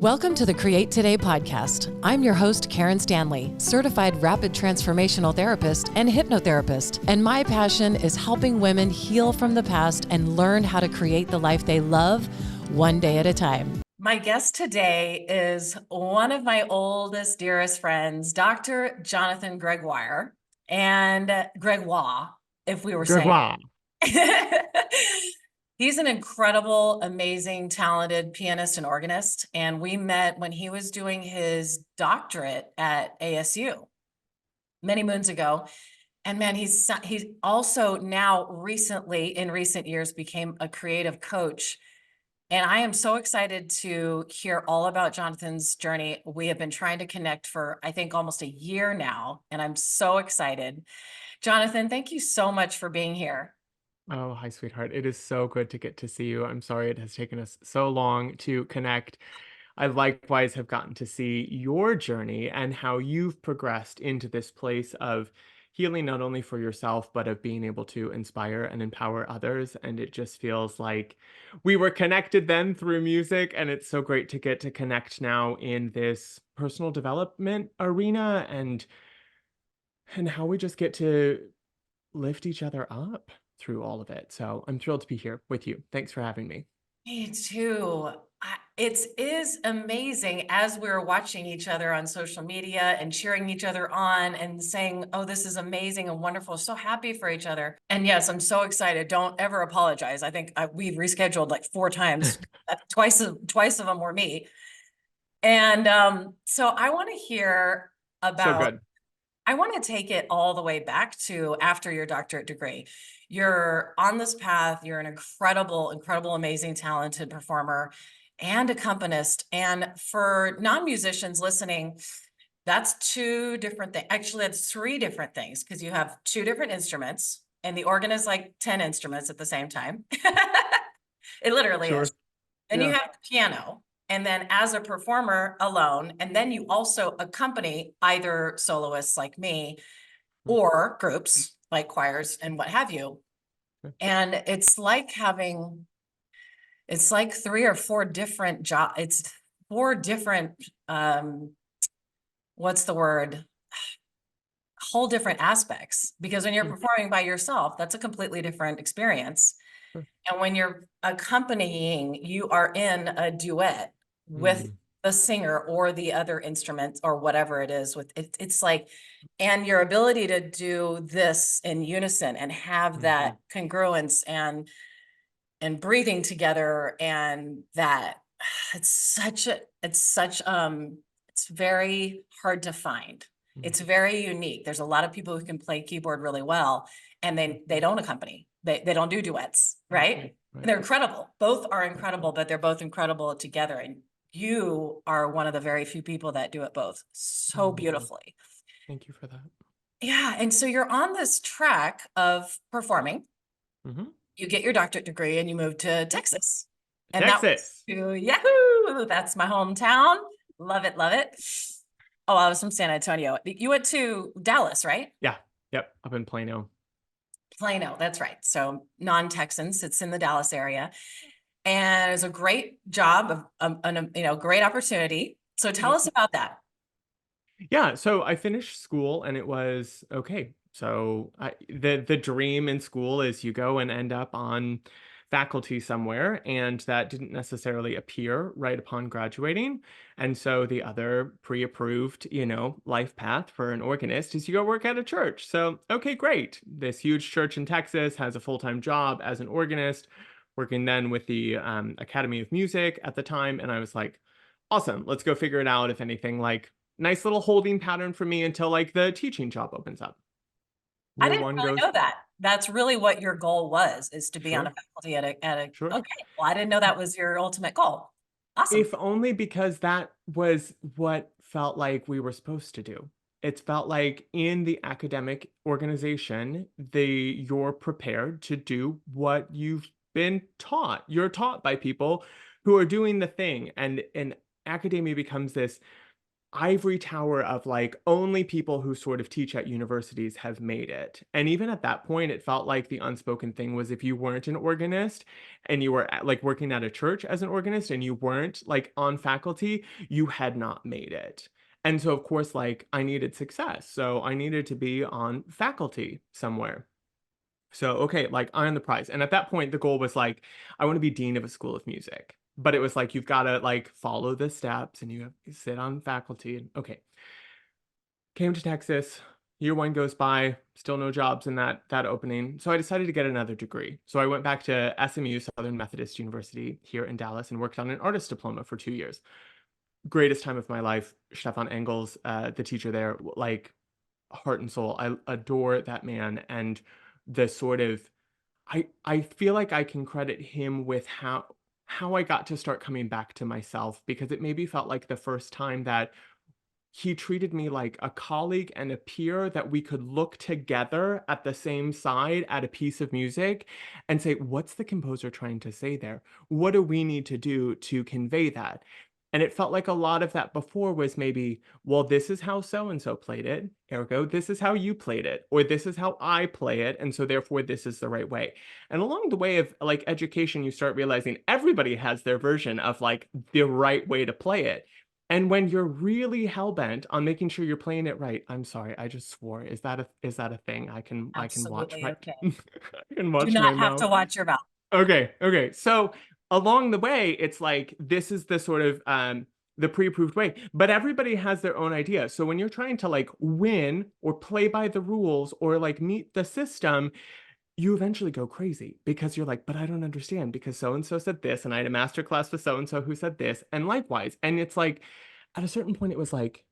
Welcome to the Create Today podcast. I'm your host, Karen Stanley, certified rapid transformational therapist and hypnotherapist. And my passion is helping women heal from the past and learn how to create the life they love one day at a time. My guest today is one of my oldest, dearest friends, Dr. Jonathan Gregoire, and Gregoire, if we were saying. Gregoire. He's an incredible, amazing, talented pianist and organist. And we met when he was doing his doctorate at ASU many moons ago. And man, he's also now in recent years, became a creative coach. And I am so excited to hear all about Jonathan's journey. We have been trying to connect for, I think, almost a year now. And I'm so excited. Jonathan, thank you so much for being here. Oh, hi, sweetheart. It is so good to get to see you. I'm sorry it has taken us so long to connect. I likewise have gotten to see your journey and how you've progressed into this place of healing, not only for yourself, but of being able to inspire and empower others. And it just feels like we were connected then through music. And it's so great to get to connect now in this personal development arena and how we just get to lift each other up through all of it. So I'm thrilled to be here with you. Thanks for having me. Me too. It is amazing as we're watching each other on social media and cheering each other on and saying, oh, this is amazing and wonderful. So happy for each other. And yes, I'm so excited. Don't ever apologize. I think we've rescheduled like 4 times. Twice of them were me. And so I want to hear about. So good. I want to take it all the way back to after your doctorate degree. You're on this path. You're an incredible, amazing, talented performer and accompanist. And for non-musicians listening, that's 2 different things. Actually, that's 3 different things because you have 2 different instruments and the organ is like 10 instruments at the same time. It literally Sure. is. Then you have piano. And then as a performer alone, and then you also accompany either soloists like me or groups like choirs and what have you. And it's like 3 or 4 different jobs. It's 4 different, what's the word? Whole different aspects, because when you're performing by yourself, that's a completely different experience. And when you're accompanying, you are in a duet with the singer or the other instruments or whatever it is with it. It's like, and your ability to do this in unison and have that congruence and breathing together, and that it's very hard to find. It's very unique. There's a lot of people who can play keyboard really well and they don't accompany. They don't do duets, right? And they're incredible. Both are incredible, but they're both incredible together. And you are one of the very few people that do it both so beautifully. Thank you for that. Yeah. And so you're on this track of performing. You get your doctorate degree and you move to Texas. And Texas. Yahoo! That's my hometown. Love it. Love it. Oh, I was from San Antonio. You went to Dallas, right? Yeah. Yep. Up in Plano. Plano, that's right. So non-Texans, it's in the Dallas area. And it's a great job, great opportunity. So tell us about that. Yeah. So I finished school and it was okay. So the dream in school is you go and end up on faculty somewhere, and that didn't necessarily appear right upon graduating. And so the other pre-approved, life path for an organist is you go work at a church. So, okay, great. This huge church in Texas has a full-time job as an organist, working then with the Academy of Music at the time. And I was like, awesome, let's go figure it out. If anything, like nice little holding pattern for me until like the teaching job opens up. I didn't really know that. That's really what your goal was, is to be on a faculty at a Sure. Okay. Well, I didn't know that was your ultimate goal. Awesome. If only because that was what felt like we were supposed to do. It felt like in the academic organization, you're prepared to do what you've been taught. You're taught by people who are doing the thing. And academia becomes this ivory tower of like only people who sort of teach at universities have made it. And even at that point, it felt like the unspoken thing was if you weren't an organist and you were like working at a church as an organist and you weren't like on faculty, you had not made it. And so, of course, like I needed success. So I needed to be on faculty somewhere. So, okay, like I earned the prize. And at that point, the goal was like, I want to be dean of a school of music. But it was like, you've got to like follow the steps and you sit on faculty. And okay, came to Texas. Year one goes by, still no jobs in that opening. So I decided to get another degree. So I went back to SMU, Southern Methodist University here in Dallas, and worked on an artist diploma for 2 years. Greatest time of my life. Stefan Engels, the teacher there, like heart and soul. I adore that man and the sort of I feel like I can credit him with how I got to start coming back to myself because it maybe felt like the first time that he treated me like a colleague and a peer that we could look together at the same side at a piece of music and say, what's the composer trying to say there? What do we need to do to convey that? And it felt like a lot of that before was maybe, well, this is how so and so played it. Ergo, this is how you played it. Or this is how I play it. And so therefore, this is the right way. And along the way of like education, you start realizing everybody has their version of like the right way to play it. And when you're really hell-bent on making sure you're playing it right, I'm sorry, I just swore. Is that a thing? I can watch Absolutely my okay. I can Do watch my not have to mouth. watch your mouth. Okay, okay. So along the way, it's like this is the sort of the pre-approved way, but everybody has their own idea. So when you're trying to like win or play by the rules or like meet the system, you eventually go crazy because you're like, but I don't understand because so and so said this, and I had a master class with so and so who said this, and likewise. And it's like, at a certain point, it was like,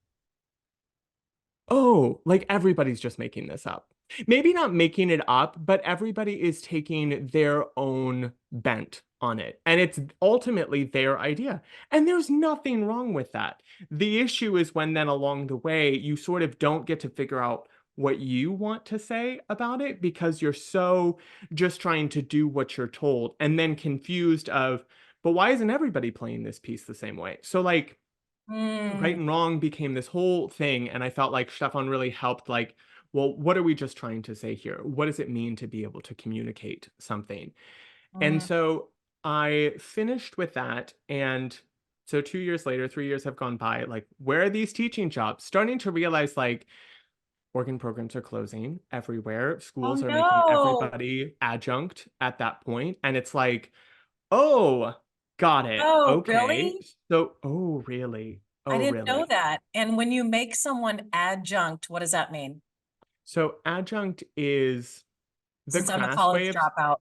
oh, like everybody's just making this up. Maybe not making it up, but everybody is taking their own bent on it. And it's ultimately their idea. And there's nothing wrong with that. The issue is when then along the way, you sort of don't get to figure out what you want to say about it because you're so just trying to do what you're told and then confused of, but why isn't everybody playing this piece the same way? So like right Mm, and wrong became this whole thing and I felt like Stefan really helped like well what are we just trying to say here, what does it mean to be able to communicate something. And mm. so I finished with that, and so 2 years later, 3 years have gone by, like where are these teaching jobs, starting to realize like organ programs are closing everywhere, Oh schools are making no. everybody adjunct at that point, and it's like oh, got it. Oh, Okay. really? So, oh, really? I Oh, didn't know really? that. And when you make someone adjunct, what does that mean? So, adjunct is the Since I'm a crass way college of dropout.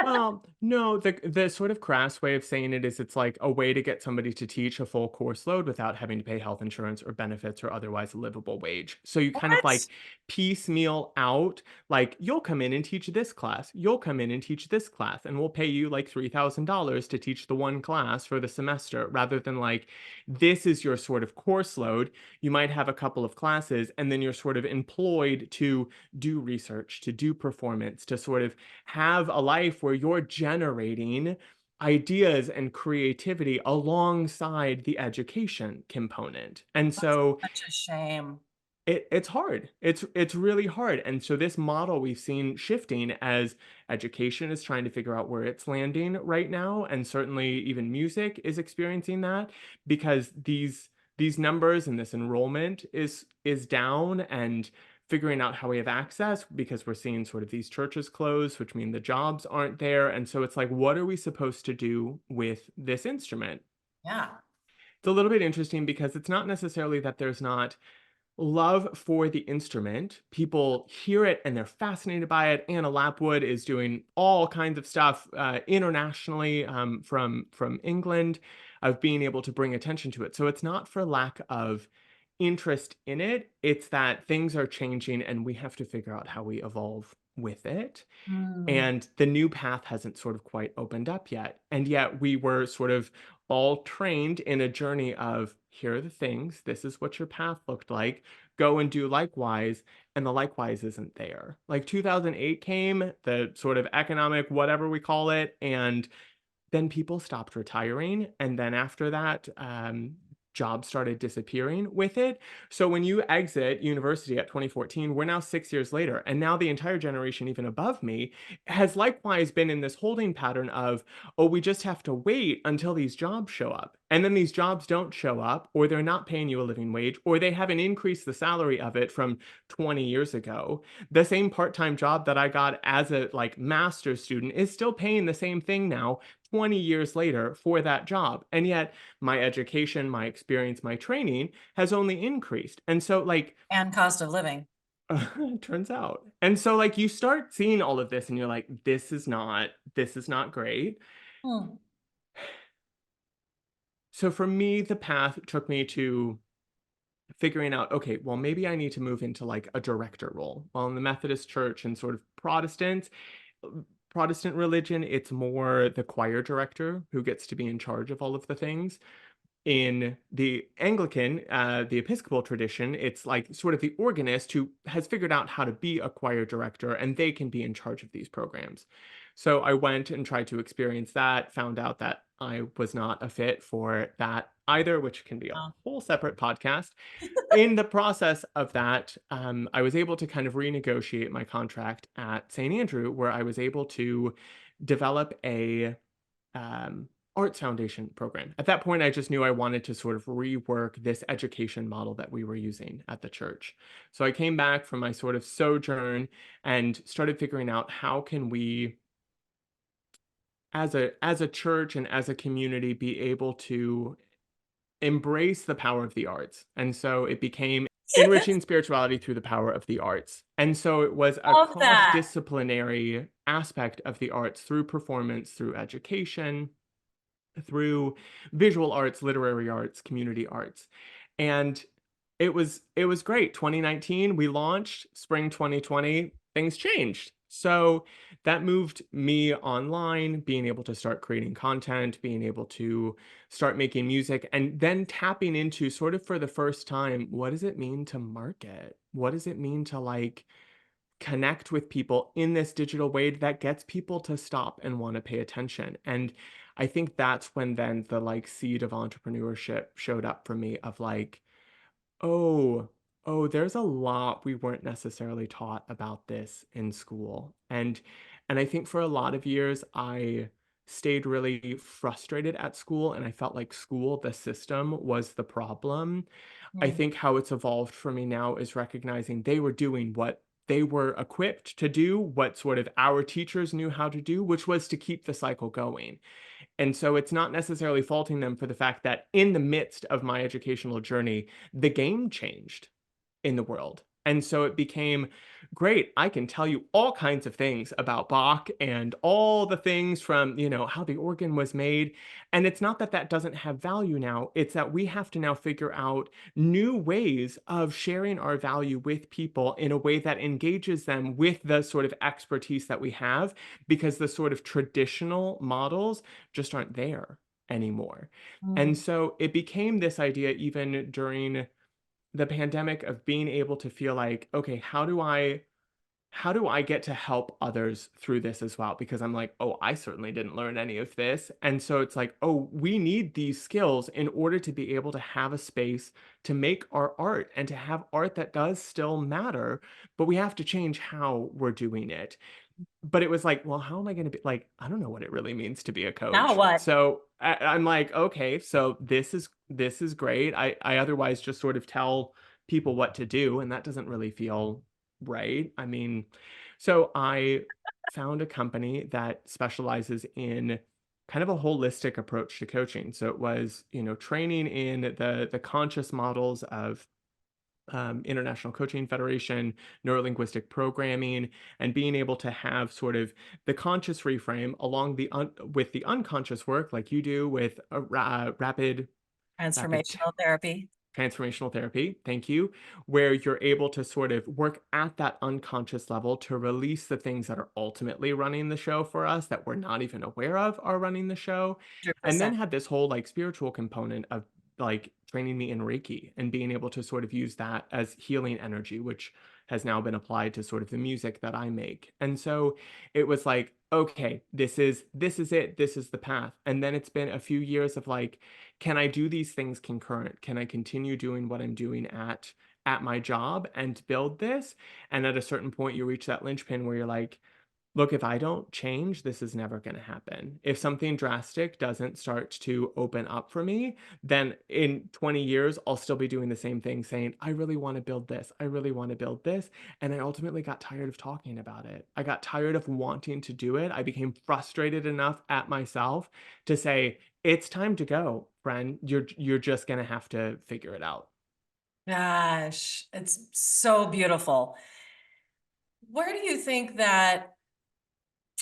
well, no, the sort of crass way of saying it is it's like a way to get somebody to teach a full course load without having to pay health insurance or benefits or otherwise a livable wage. So you kind of What? like piecemeal out, like you'll come in and teach this class, you'll come in and teach this class, and we'll pay you like $3,000 to teach the one class for the semester, rather than like this is your sort of course load. You might have a couple of classes, and then you're sort of employed to do research, to do performance, to sort of have a life where you're generating ideas and creativity alongside the education component. And That's so such a shame. it's hard. It's really hard. And so this model we've seen shifting as education is trying to figure out where it's landing right now, and certainly even music is experiencing that because these numbers and this enrollment is down, and figuring out how we have access because we're seeing sort of these churches close, which mean the jobs aren't there. And so it's like, what are we supposed to do with this instrument? Yeah. It's a little bit interesting because it's not necessarily that there's not love for the instrument. People hear it and they're fascinated by it. Anna Lapwood is doing all kinds of stuff internationally from England of being able to bring attention to it. So it's not for lack of interest in it. It's that things are changing and we have to figure out how we evolve with it. Mm, And the new path hasn't sort of quite opened up yet. And yet we were sort of all trained in a journey of here are the things, this is what your path looked like, go and do likewise. And the likewise isn't there. Like 2008 came, the sort of economic, whatever we call it, and then people stopped retiring. And then after that, jobs started disappearing with it. So when you exit university at 2014, we're now 6 years later. And now the entire generation, even above me, has likewise been in this holding pattern of, oh, we just have to wait until these jobs show up. And then these jobs don't show up, or they're not paying you a living wage, or they haven't increased the salary of it from 20 years ago. The same part-time job that I got as a like master's student is still paying the same thing now 20 years later for that job. And yet my education, my experience, my training has only increased. And so like And cost of living. turns out. And so like you start seeing all of this and you're like, this is not great. Hmm. So for me, the path took me to figuring out, okay, well, maybe I need to move into like a director role. Well, in the Methodist Church and sort of Protestant religion, it's more the choir director who gets to be in charge of all of the things. In the Anglican, the Episcopal tradition, it's like sort of the organist who has figured out how to be a choir director and they can be in charge of these programs. So I went and tried to experience that, found out that I was not a fit for that either, which can be a Wow. whole separate podcast. In the process of that, I was able to kind of renegotiate my contract at St. Andrew, where I was able to develop a arts foundation program. At that point, I just knew I wanted to sort of rework this education model that we were using at the church. So I came back from my sort of sojourn and started figuring out how can we as a church and as a community be able to embrace the power of the arts. And so it became enriching spirituality through the power of the arts. And so it was a Love that. cross-disciplinary aspect of the arts through performance, through education, through visual arts, literary arts, community arts. And it was great. 2019 we launched, spring 2020 things changed. So that moved me online, being able to start creating content, being able to start making music and then tapping into sort of for the first time, what does it mean to market? What does it mean to like connect with people in this digital way that gets people to stop and want to pay attention. And I think that's when then the like seed of entrepreneurship showed up for me of like, oh, oh, there's a lot we weren't necessarily taught about this in school. And I think for a lot of years I stayed really frustrated at school and I felt like school, the system was the problem. I Hmm. think how it's evolved for me now is recognizing they were doing what they were equipped to do, what sort of our teachers knew how to do, which was to keep the cycle going. And so it's not necessarily faulting them for the fact that in the midst of my educational journey, the game changed in the world. And so it became great. I can tell you all kinds of things about Bach and all the things from, how the organ was made. And it's not that that doesn't have value now. It's that we have to now figure out new ways of sharing our value with people in a way that engages them with the sort of expertise that we have, because the sort of traditional models just aren't there anymore. Hmm. And so it became this idea even during the pandemic of being able to feel like, okay, how do I get to help others through this as well? Because I'm like, oh, I certainly didn't learn any of this. And so it's like, oh, we need these skills in order to be able to have a space to make our art and to have art that does still matter, but we have to change how we're doing it. But it was like, well, how am I going to be like, I don't know what it really means to be a Now coach. what? So I'm like, okay, so this is great. I otherwise just sort of tell people what to do, and that doesn't really feel right. I mean, so I found a company that specializes in kind of a holistic approach to coaching. So it was, training in the conscious models of International Coaching Federation, neurolinguistic programming, and being able to have sort of the conscious reframe along with the unconscious work, like you do with rapid Transformational therapy. transformational therapy. Thank you, where you're able to sort of work at that unconscious level to release the things that are ultimately running the show for us that we're not even aware of are running the show, and then 100%. had this whole like spiritual component of like training me in Reiki and being able to sort of use that as healing energy, which has now been applied to sort of the music that I make. And so it was like, okay, this is it. This is the path. And then it's been a few years of like, can I do these things concurrent? Can I continue doing what I'm doing at my job and build this? And at a certain point you reach that linchpin where you're like, look, if I don't change, this is never going to happen. If something drastic doesn't start to open up for me, then in 20 years, I'll still be doing the same thing, saying, I really want to build this. I really want to build this. And I ultimately got tired of talking about it. I got tired of wanting to do it. I became frustrated enough at myself to say, it's time to go, friend. You're just going to have to figure it out. Gosh, it's so beautiful. Where do you think that,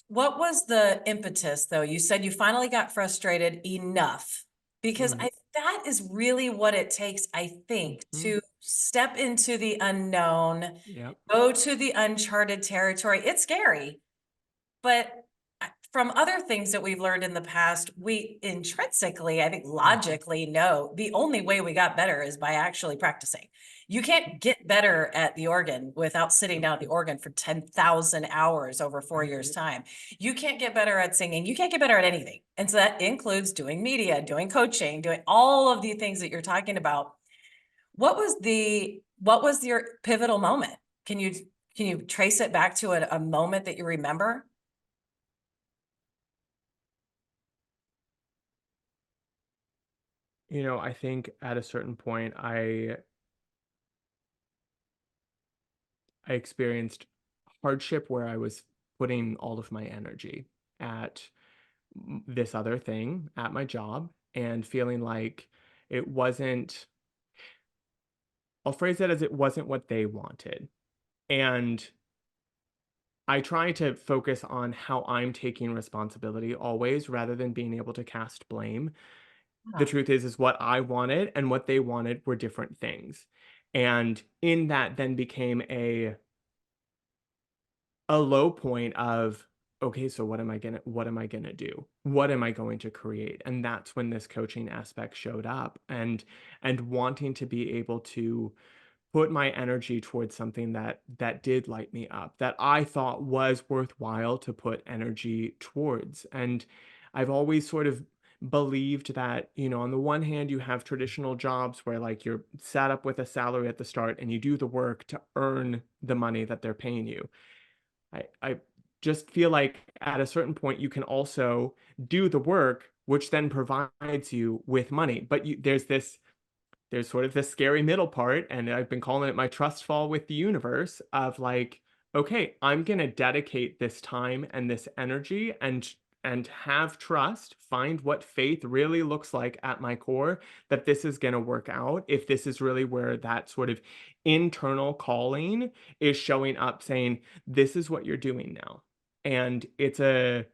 what was the impetus though? You said you finally got frustrated enough because Mm, that is really what it takes, I think, mhm. to step into the unknown, Yep. go to the uncharted territory. It's scary. But from other things that we've learned in the past, we intrinsically, I think logically know the only way we got better is by actually practicing. You can't get better at the organ without sitting down at the organ for 10,000 hours over 4 years' time. You can't get better at singing. You can't get better at anything. And so that includes doing media, doing coaching, doing all of the things that you're talking about. What was your pivotal moment? Can you trace it back to a moment that you remember? I think at a certain point I experienced hardship where I was putting all of my energy at this other thing at my job and feeling like it wasn't, I'll phrase it as it wasn't what they wanted. And I try to focus on how I'm taking responsibility always rather than being able to cast blame. The Yeah. truth is what I wanted and what they wanted were different things. And in that then became a low point of, okay, so what am I gonna do? What am I going to create? And that's when this coaching aspect showed up, and wanting to be able to put my energy towards something that did light me up, that I thought was worthwhile to put energy towards. And I've always sort of believed that, on the one hand, you have traditional jobs where like you're set up with a salary at the start and you do the work to earn the money that they're paying you. I just feel like at a certain point you can also do the work, which then provides you with money. But there's sort of this scary middle part, and I've been calling it my trust fall with the universe of like, okay, I'm gonna dedicate this time and this energy and have trust, find what faith really looks like at my core, that this is gonna work out. If this is really where that sort of internal calling is showing up saying, this is what you're doing now. And it's a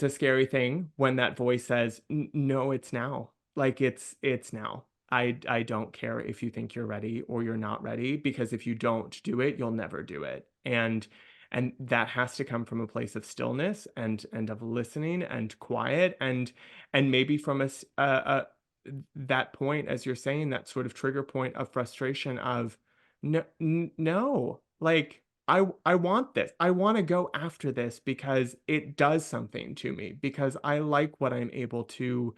scary thing when that voice says, No, it's now. Like it's now. I don't care if you think you're ready or you're not ready, because if you don't do it, you'll never do it." And that has to come from a place of stillness and of listening and quiet, and maybe from that point, as you're saying, that sort of trigger point of frustration of, no, no, like I want this. I want to go after this because it does something to me, because I like what I'm able to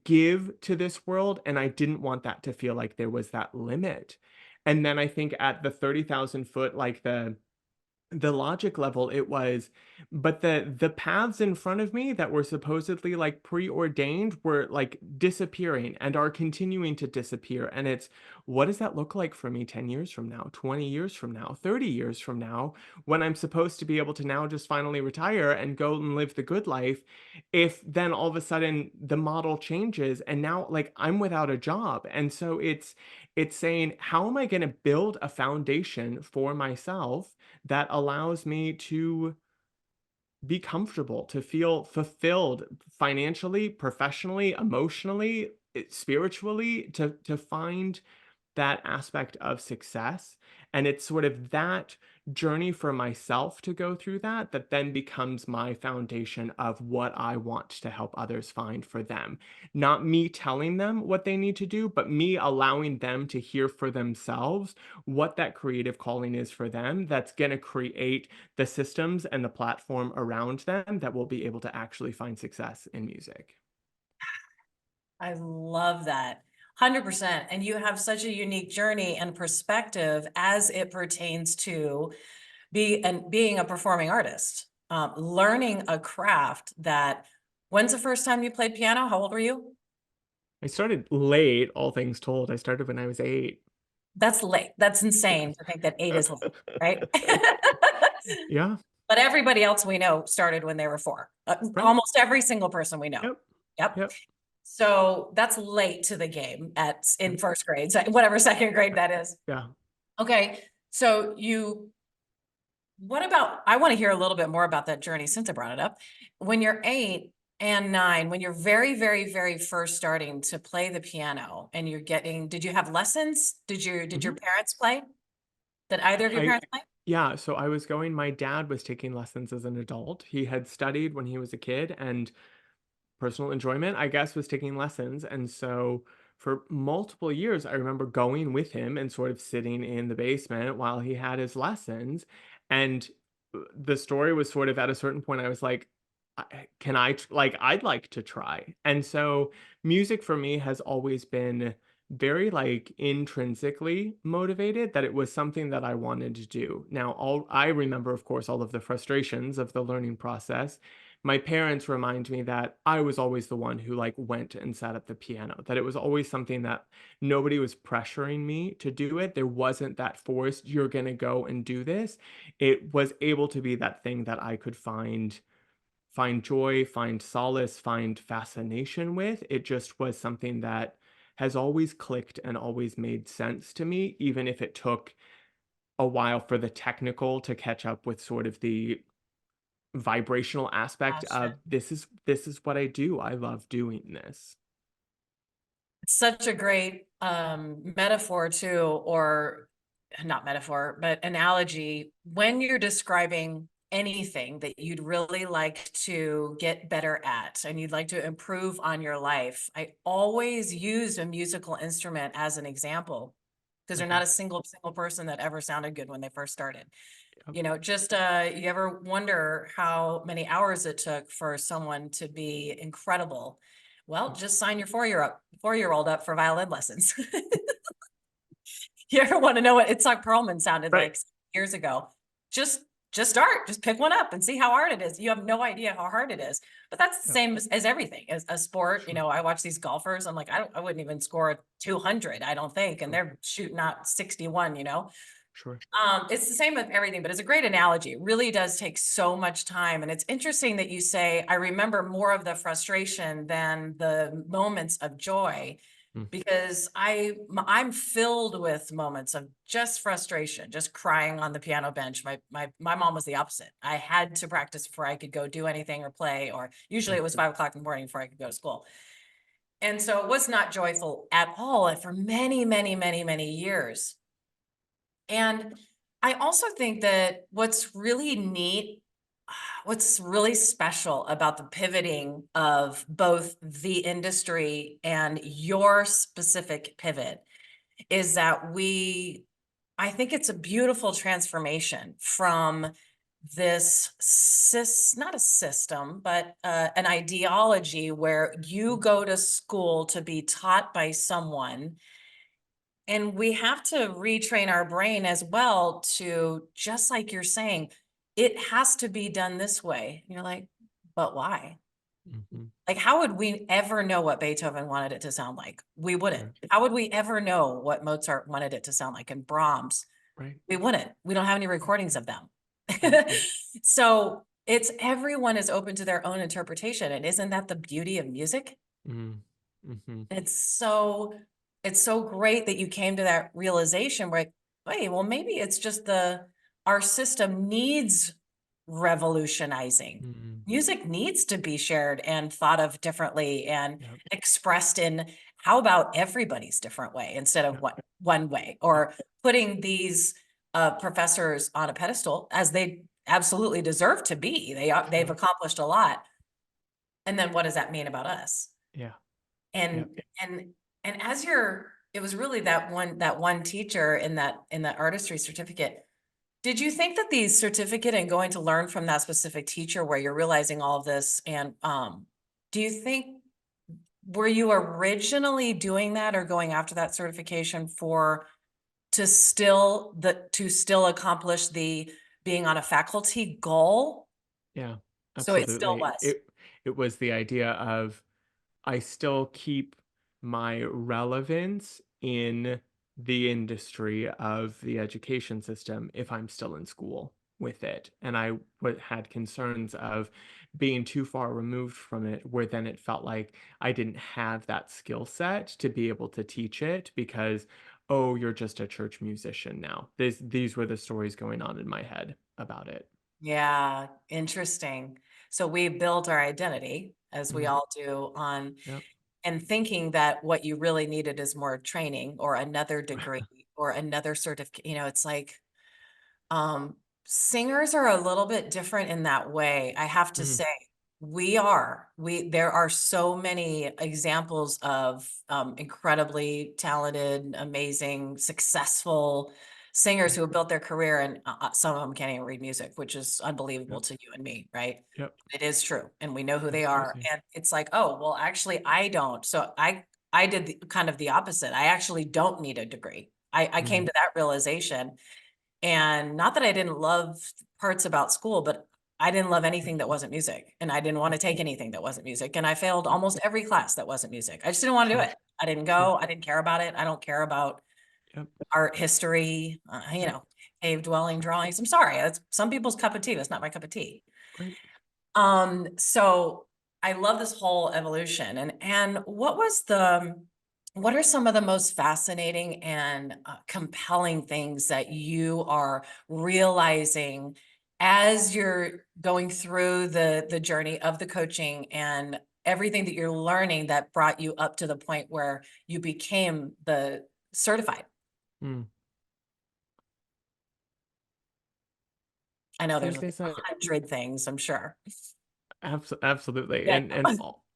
give to this world, and I didn't want that to feel like there was that limit. And then I think at the 30,000 foot, like the logic level, it was, but the paths in front of me that were supposedly like preordained were like disappearing and are continuing to disappear. And it's, what does that look like for me 10 years from now, 20 years from now, 30 years from now, when I'm supposed to be able to now just finally retire and go and live the good life, if then all of a sudden the model changes and now like I'm without a job. And so it's saying, how am I going to build a foundation for myself that allows me to be comfortable, to feel fulfilled financially, professionally, emotionally, spiritually, to find that aspect of success. And it's sort of that journey for myself to go through that, that then becomes my foundation of what I want to help others find for them. Not me telling them what they need to do, but me allowing them to hear for themselves what that creative calling is for them, that's going to create the systems and the platform around them that will be able to actually find success in music. I love that. 100%. And you have such a unique journey and perspective as it pertains to being a performing artist, learning a craft that, when's the first time you played piano? How old were you? I started late, all things told. I started when I was 8. That's late. That's Yeah. insane to think that 8 is late, right? Yeah, But everybody else we know started when they were 4. right. Almost every single person we know. Yep, Yep. yep, So that's late to the game in yep, first grade, whatever second grade that is. yeah. Okay. So what about, I want to hear a little bit more about that journey since I brought it up. When you're 8 and 9, when you're very, very, very first starting to play the piano and did you have lessons? Did your Mhm. parents play? Did either of your I parents play? Yeah, so I was going my dad was taking lessons as an adult. He had studied when he was a kid, and personal enjoyment, I guess, was taking lessons. And so for multiple years, I remember going with him and sort of sitting in the basement while he had his lessons. And the story was sort of at a certain point, I was like, can like, I'd like to try. And so music for me has always been very like intrinsically motivated, that it was something that I wanted to do. Now, all I remember, of course, all of the frustrations of the learning process. My parents remind me that I was always the one who like went and sat at the piano, that it was always something that nobody was pressuring me to do it. There wasn't that forced, you're going to go and do this. It was able to be that thing that I could find joy, find solace, find fascination with. It just was something that has always clicked and always made sense to me, even if it took a while for the technical to catch up with sort of the vibrational aspect of Passion. this is what I do. I love doing this. It's such a great metaphor too, or not metaphor, but analogy when you're describing anything that you'd really like to get better at and you'd like to improve on your life. I always use a musical instrument as an example because they're Mhm. not a single person that ever sounded good when they first started. Yep. Just you ever wonder how many hours it took for someone to be incredible? Well, Yep. just sign your 4-year-old up for violin lessons. You ever want to know what Itzhak Perlman sounded Right. like years ago? Just just start, just pick one up and see how hard it is. You have no idea how hard it is. But that's the Yep. same as everything, as a sport. Sure. I watch these golfers. I'm like, I wouldn't even score a 200, I don't think. And Sure. they're shooting out 61. Sure. It's the same with everything, but it's a great analogy. It really does take so much time. And it's interesting that you say, I remember more of the frustration than the moments of joy, Mm. because I'm filled with moments of just frustration, just crying on the piano bench. My mom was the opposite. I had to practice before I could go do anything or play, or usually it was Mhm. 5 o'clock in the morning before I could go to school. And so it was not joyful at all for many, many, many, many years. And I also think that what's really neat, what's really special about the pivoting of both the industry and your specific pivot is that I think it's a beautiful transformation from not a system, but an ideology where you Mhm. go to school to be taught by someone, and we have to retrain our brain as well to, just like you're saying, it has to be done this way. And you're like, but why? Mhm. Like, how would we ever know what Beethoven wanted it to sound like? We wouldn't. Right. How would we ever know what Mozart wanted it to sound like, and Brahms? Right. We wouldn't. We don't have any recordings of them. Right. Right. So everyone is open to their own interpretation. And isn't that the beauty of music? Mm. Mhm. It's so great that you came to that realization where, wait, well, maybe it's just our system needs revolutionizing. Mm. Music needs to be shared and thought of differently and Yep. expressed in, how about everybody's different way instead of Yep. one way, Yep. or putting these professors on a pedestal, as they absolutely deserve to be. They've Sure. accomplished a lot. And then what does that mean about us? Yeah. Yeah. And and and as you're, it was really that one teacher in that artistry certificate. Did you think that the certificate and going to learn from that specific teacher where you're realizing all of this, and do you think, were you originally doing that or going after that certification for, to still accomplish the being on a faculty goal? Yeah. So it still Absolutely. was. It was the idea of I still keep my relevance in the industry of the education system if I'm still in school with it. And had concerns of being too far removed from it, where then it felt like I didn't have that skill set to be able to teach it because, oh, you're just a church musician now. These were the stories going on in my head about it. Yeah, interesting. So we built our identity, as we Mhm. all do, on, Yep. and thinking that what you really needed is more training or another degree or another certificate. It's like, um, singers are a little bit different in that way. I have to Mhm. say, there are so many examples of incredibly talented, amazing, successful singers Right. who have built their career, and some of them can't even read music, which is unbelievable Yep. to you and me, right? Yep. It is true, and we know who they That's are. crazy. And it's like, oh, well, actually, I don't. So I did kind of the opposite. I actually don't need a degree. I came Mm. to that realization, and not that I didn't love parts about school, but I didn't love anything that wasn't music, and I didn't want to take anything that wasn't music, and I failed Yep. almost every class that wasn't music. I just didn't want to do Sure. it. I didn't Sure. go. I didn't care about it. I don't care about Yep. art history, Yep. cave dwelling drawings. I'm sorry. That's some people's cup of tea. That's not my cup of tea. Right. So I love this whole evolution, and what are some of the most fascinating and compelling things that you are realizing as you're going through the journey of the coaching and everything that you're learning that brought you up to the point where you became the certified? Mm. I know Some there's days a I hundred things, I'm sure. absolutely, Yeah.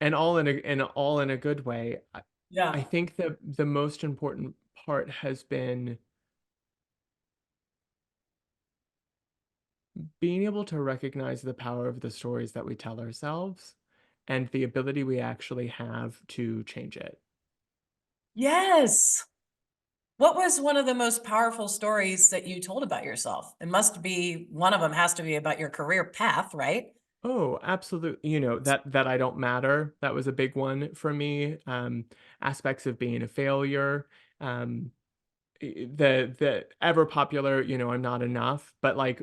and all in a good way. I Yeah. think the most important part has been being able to recognize the power of the stories that we tell ourselves and the ability we actually have to change it. Yes. What was one of the most powerful stories that you told about yourself? It must be, one of them has to be about your career path, right? Oh, absolutely. That I don't matter. That was a big one for me. Aspects of being a failure. Um, the ever popular, I'm not enough, but like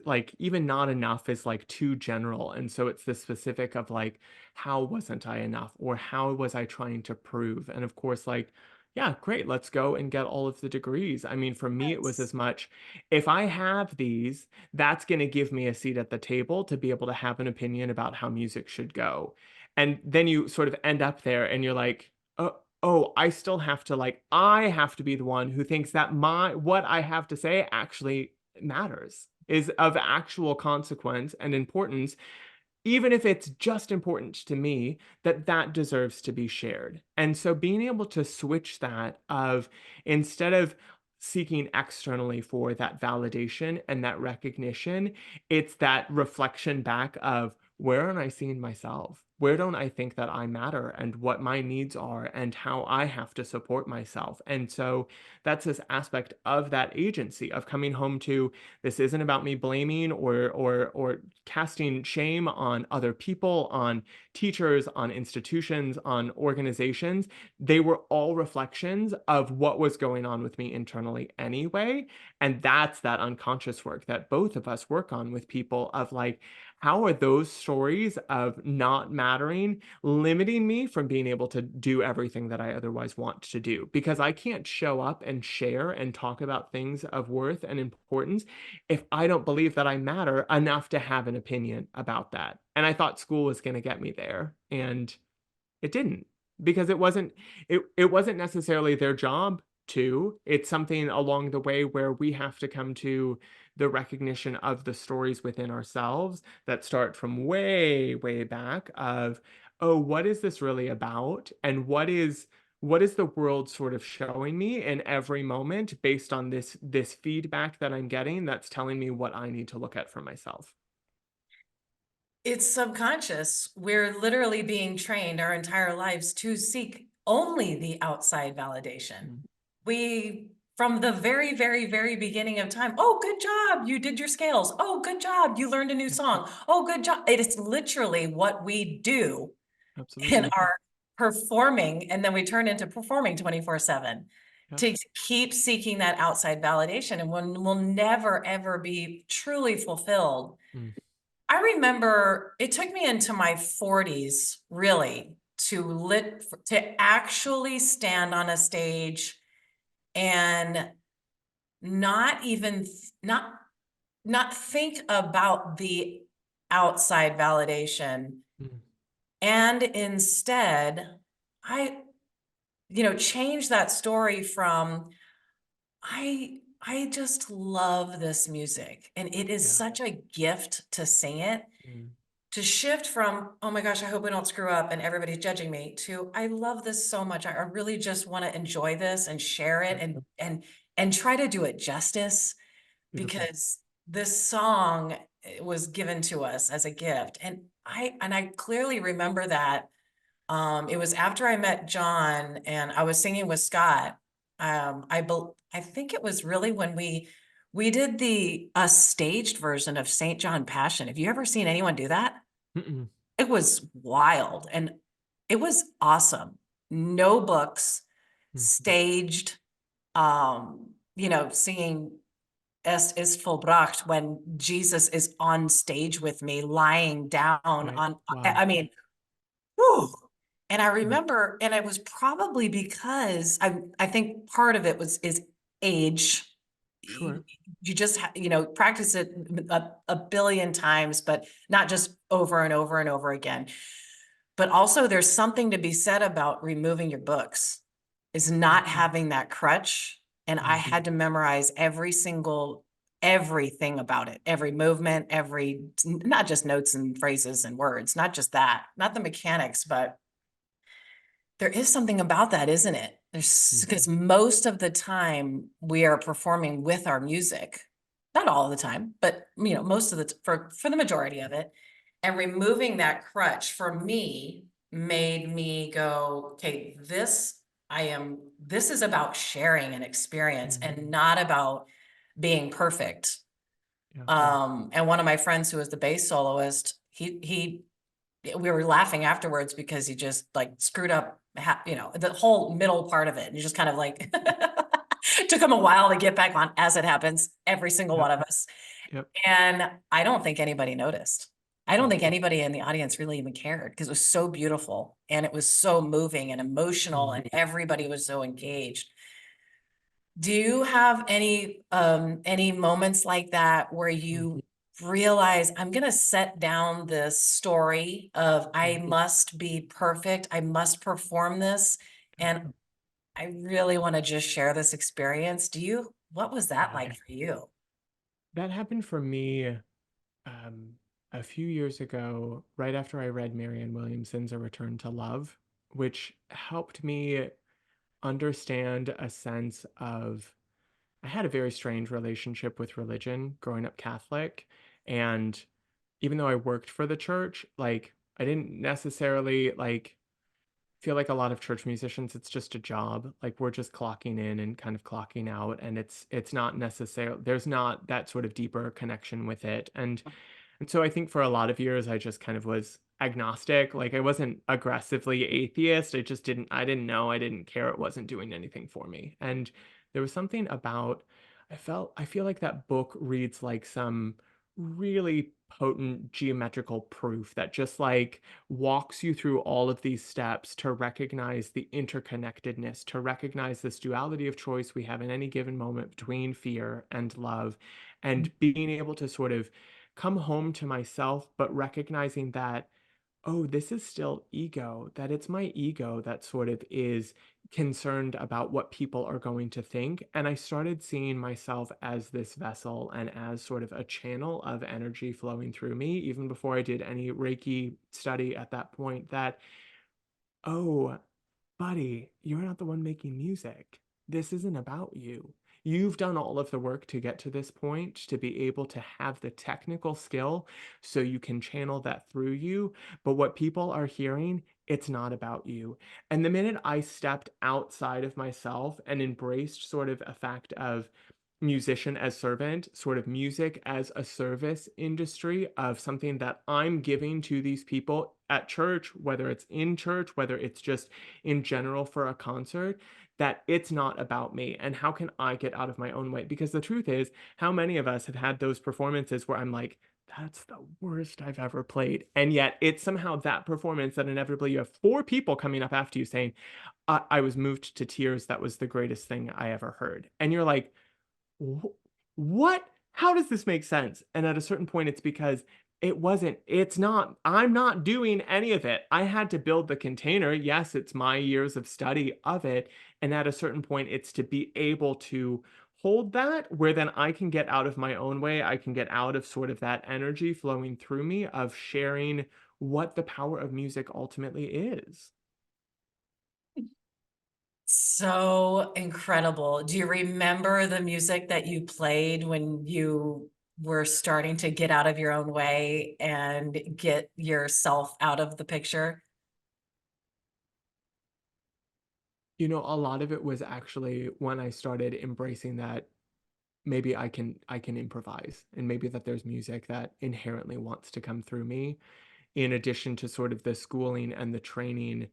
like even not enough is like too general. And so it's the specific of like, how wasn't I enough, or how was I trying to prove? And of course, like, yeah, great, let's go and get all of the degrees. I mean, for me it was Yes. as much, if I have these, that's going to give me a seat at the table to be able to have an opinion about how music should go. And then you sort of end up there and you're like, oh, I still have to, like, I have to be the one who thinks that what I have to say actually matters, is of actual consequence and importance, even if it's just important to me, that deserves to be shared. And so being able to switch that of, instead of seeking externally for that validation and that recognition, it's that reflection back of, where am I seeing myself? Where don't I think that I matter, and what my needs are and how I have to support myself? And so that's this aspect of that agency of coming home to, this isn't about me blaming or casting shame on other people, on teachers, on institutions, on organizations. They were all reflections of what was going on with me internally anyway. And that's that unconscious work that both of us work on with people of like, how are those stories of not mattering limiting me from being able to do everything that I otherwise want to do? Because I can't show up and share and talk about things of worth and importance if I don't believe that I matter enough to have an opinion about that. And I thought school was going to get me there, and it didn't, because it wasn't necessarily their job too. It's something along the way where we have to come to the recognition of the stories within ourselves that start from way, way back of, oh, what is this really about? And what is the world sort of showing me in every moment based on this feedback that I'm getting that's telling me what I need to look at for myself. It's subconscious. We're literally being trained our entire lives to seek only the outside validation. Mm, We, from the very, very, very beginning of time, oh, good job, you did your scales. Oh, good job, you learned a new yep, song. Oh, good job. It is literally what we do in absolutely. our performing, and then we turn into performing 24/7 Yep. to keep seeking that outside validation, and we'll never, ever be truly fulfilled. Mm, I remember it took me into my 40s really to actually stand on a stage and not even not not think about the outside validation, mm, and instead I change that story from I just love this music and it is yeah. such a gift to sing it, Mm, to shift from, oh my gosh, I hope I don't screw up and everybody's judging me, to I love this so much. I really just want to enjoy this and share it yep, and try to do it justice, beautiful. because this song was given to us as a gift. And I clearly remember that. It was after I met John and I was singing with Scott. I think it was really when we did the a staged version of St. John Passion. Have you ever seen anyone do that? Mm-mm, It was wild and it was awesome. No books, mhm, staged, singing Es ist vollbracht when Jesus is on stage with me, lying down right. on, Wow. I mean, whew. And I Mm, remember, and it was probably because I think part of it is age. You, sure. you just practice it a billion times, but not just over and over and over again. But also there's something to be said about removing your books, is not Mhm, having that crutch. And I mm, had to memorize everything about it, every movement, not just notes and phrases and words, not just that, not the mechanics, but there is something about that, isn't it? There's mhm, because most of the time we are performing with our music. Not all the time, but most of for the majority of it. And removing that crutch for me made me go, okay, this is about sharing an experience mm, and not about being perfect. yeah. And one of my friends who was the bass soloist, we were laughing afterwards because he just like screwed up, the whole middle part of it. And he just kind of like took him a while to get back on, as it happens, every single Yep, one of us. yep, And I don't think anybody noticed. I don't mm, think anybody in the audience really even cared because it was so beautiful and it was so moving and emotional mm, and everybody was so engaged. Do you have any moments like that where mhm, you realize I'm going to set down this story of I mm, must be perfect, I must perform this, and gotcha. I really want to just share this experience? What was that Yeah. like for you? That happened for me, um, a few years ago, right after I read Marianne Williamson's A Return to Love, which helped me understand a sense of I had a very strange relationship with religion growing up Catholic. And even though I worked for the church, like I didn't necessarily feel like a lot of church musicians, it's just a job. Like we're just clocking in and kind of clocking out. And it's not necessarily there's not that sort of deeper connection with it. And so I think for a lot of years, I just kind of was agnostic. Like I wasn't aggressively atheist. I didn't know. I didn't care. It wasn't doing anything for me. And there was something about, I feel like that book reads like some really potent geometrical proof that just like walks you through all of these steps to recognize the interconnectedness, to recognize this duality of choice we have in any given moment between fear and love, and being able to sort of come home to myself, but recognizing that oh, this is still ego, that it's my ego that sort of is concerned about what people are going to think. And I started seeing myself as this vessel and as sort of a channel of energy flowing through me, even before I did any Reiki study at that point, that, oh, buddy, you're not the one making music. This isn't about you. You've done all of the work to get to this point, to be able to have the technical skill so you can channel that through you. But what people are hearing, it's not about you. And the minute I stepped outside of myself and embraced sort of a fact of musician as servant, sort of music as a service industry of something that I'm giving to these people at church, whether it's in church, whether it's just in general for a concert, that it's not about me and how can I get out of my own way? Because the truth is, how many of us have had those performances where I'm like, that's the worst I've ever played. And yet it's somehow that performance that inevitably you have four people coming up after you saying, I was moved to tears. That was the greatest thing I ever heard. And you're like, "Wh- what? How does this make sense?" And at a certain point, it's because I'm not doing any of it. I had to build the container. Yes, it's my years of study of it. And at a certain point, it's to be able to hold that where then I can get out of my own way. I can get out of sort of that energy flowing through me of sharing what the power of music ultimately is. So incredible. Do you remember the music that you played when you were starting to get out of your own way and get yourself out of the picture? You know, a lot of it was actually when I started embracing that maybe I can improvise and maybe that there's music that inherently wants to come through me in addition to sort of the schooling and the training.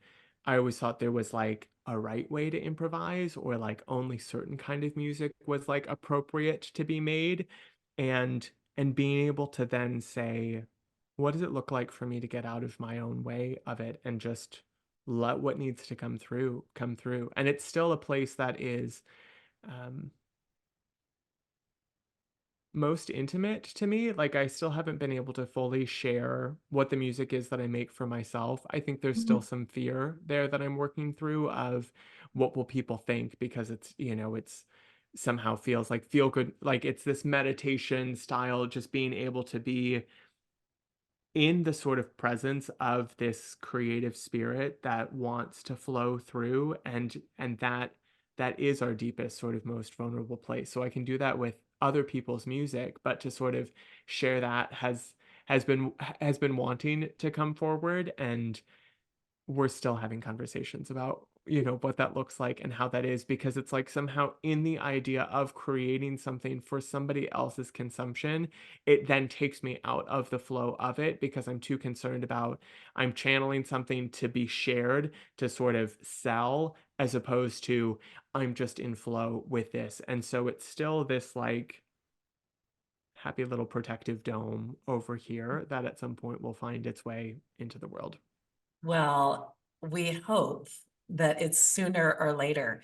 I always thought there was like a right way to improvise or like only certain kind of music was like appropriate to be made, and being able to then say, what does it look like for me to get out of my own way of it and just let what needs to come through. And it's still a place that is um most intimate to me. Like, I still haven't been able to fully share what the music is that I make for myself. I think there's still Mhm. some fear there that I'm working through of what will people think, because it's somehow feels like feel good, like it's this meditation style, just being able to be in the sort of presence of this creative spirit that wants to flow through, and that is our deepest sort of most vulnerable place. So I can do that with other people's music, but to sort of share that has been wanting to come forward, and we're still having conversations about, what that looks like and how that is, because it's like somehow in the idea of creating something for somebody else's consumption, it then takes me out of the flow of it because I'm too concerned about I'm channeling something to be shared to sort of sell, as opposed to I'm just in flow with this. And so it's still this like happy little protective dome over here that at some point will find its way into the world. Well, we hope that it's sooner or later.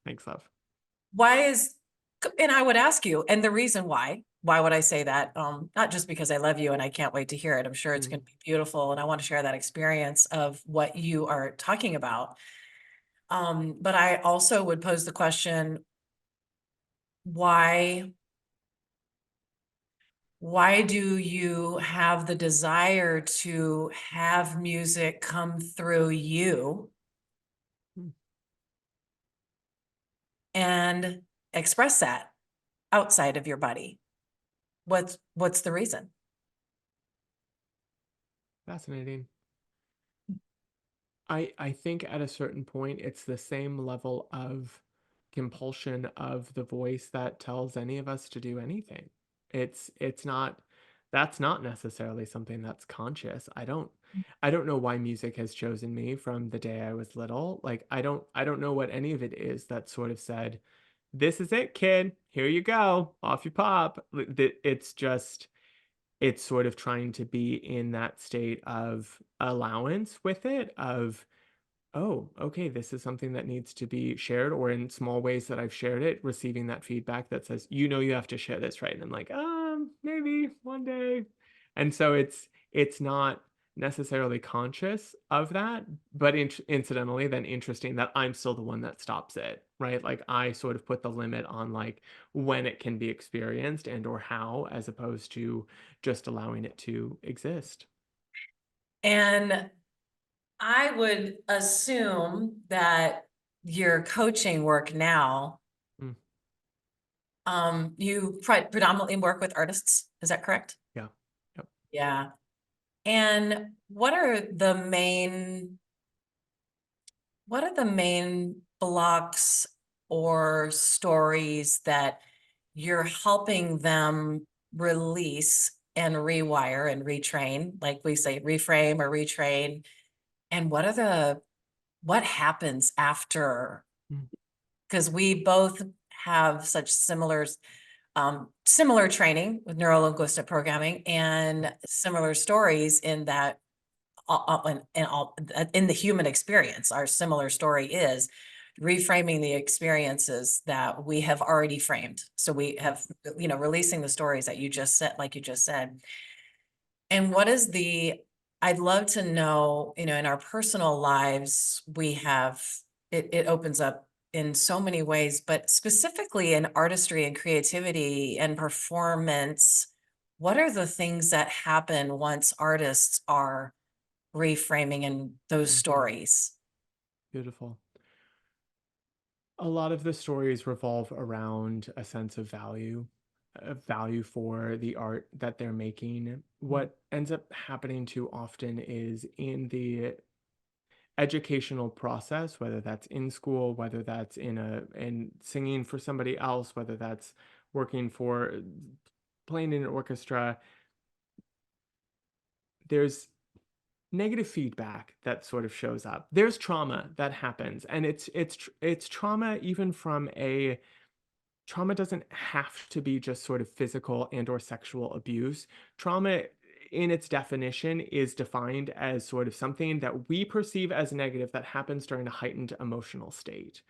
Thanks, love. Why is, and I would ask you, and the reason why would I say that? Not just because I love you and I can't wait to hear it. I'm sure it's going Mm. to be beautiful and I want to share that experience of what you are talking about. But I also would pose the question, why why do you have the desire to have music come through you Mm. and express that outside of your body? What's the reason? Fascinating. I think at a certain point it's the same level of compulsion of the voice that tells any of us to do anything. It's not That's not necessarily something that's conscious. I don't know why music has chosen me from the day I was little. Like I don't know what any of it is that sort of said, "This is it, kid. Here you go. Off you pop." It's sort of trying to be in that state of allowance with it, of, oh, okay, this is something that needs to be shared, or in small ways that I've shared it, receiving that feedback that says, you have to share this, right? And I'm like, maybe one day. And so it's not necessarily conscious of that, but incidentally, then interesting that I'm still the one that stops it, right? Like I sort of put the limit on like when it can be experienced and or how, as opposed to just allowing it to exist. And I would assume that your coaching work now, Mm, you predominantly work with artists. Is that correct? yeah. Yep. Yeah. And what are the main blocks or stories that you're helping them release and rewire and retrain, like we say, reframe or retrain? And what happens after? Mm, Because we both have such similar training with neuro-linguistic programming and similar stories in that in the human experience, our similar story is reframing the experiences that we have already framed. So we have, releasing the stories that you just said, like you just said. And I'd love to know, in our personal lives, it opens up in so many ways, but specifically in artistry and creativity and performance, what are the things that happen once artists are reframing in those mm, stories? beautiful. A lot of the stories revolve around a sense of value for the art that they're making. Mm. What ends up happening too often is in the educational process, whether that's in school, whether that's in singing for somebody else, whether that's working for playing in an orchestra, there's negative feedback that sort of shows up. There's trauma that happens, and it's trauma even from a trauma doesn't have to be just sort of physical and or sexual abuse. Trauma in its definition is defined as sort of something that we perceive as negative that happens during a heightened emotional state.